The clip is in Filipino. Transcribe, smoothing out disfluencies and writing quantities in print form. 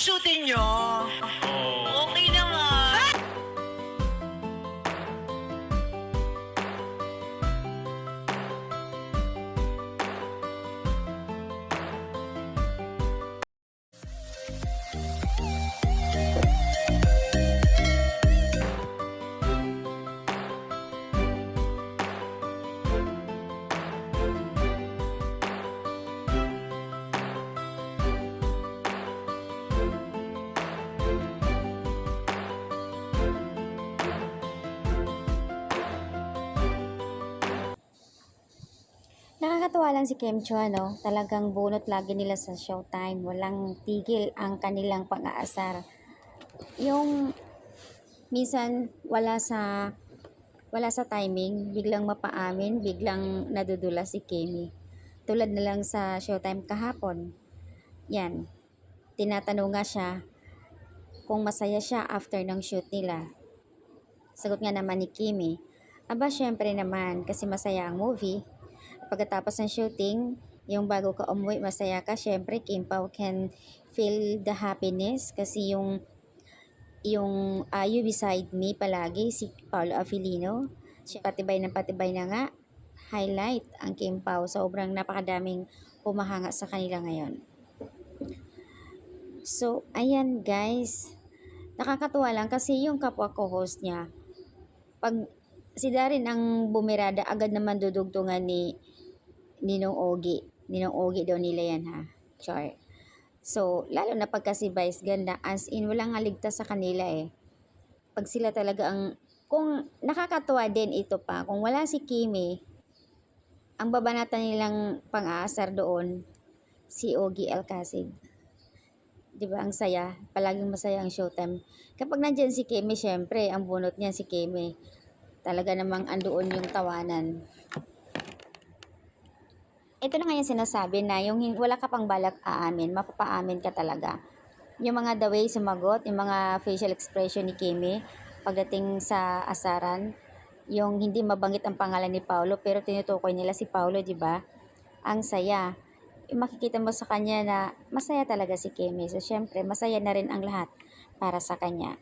shooting nyo? Oh. Okay naman. Nakakatuwa lang si Kim Chiu, no? Talagang bunot lagi nila sa Showtime. Walang tigil ang kanilang pang-aasar. Yung minsan wala sa timing, biglang mapaamin, biglang nadudula si Kimmy. Tulad na lang sa Showtime kahapon. Yan. Tinatanong nga siya kung masaya siya after ng shoot nila. Sagot nga naman ni Kimmy, aba syempre naman kasi masaya ang movie. Pagkatapos ng shooting, yung bago ka umuwi, masaya ka, syempre Kim Pao can feel the happiness kasi yung You Beside Me palagi, si Paolo Avellino, siya patibay na nga, highlight ang Kim Pao, sobrang napakadaming pumahanga sa kanila ngayon. So, ayan guys, nakakatuwa lang kasi yung kapwa co-host niya, pag si Darin ang bumirada, agad naman dudugtungan ni Ninong Ogie daw nila yan ha. Char. So, lalo na pagka si Vice ganda, as in, walang haligtas sa kanila eh. Pag sila talaga kung nakakatuwa din ito pa, kung wala si Kimmy, ang babanatan nilang pang-aasar doon, si Ogie Alcacid. Diba, ang saya, palaging masaya ang Showtime. Kapag nandyan si Kimmy, syempre, ang bunot niya si Kimmy. Talaga namang andoon yung tawanan. Ito na nga yung sinasabi na yung wala ka pang balak aamin, mapapaamin ka talaga. Yung mga the way sumagot, yung mga facial expression ni Kimmy pagdating sa asaran, yung hindi mabanggit ang pangalan ni Paolo pero tinutukoy nila si Paolo, di ba? Ang saya. Yung makikita mo sa kanya na masaya talaga si Kimmy. So syempre, masaya na rin ang lahat para sa kanya.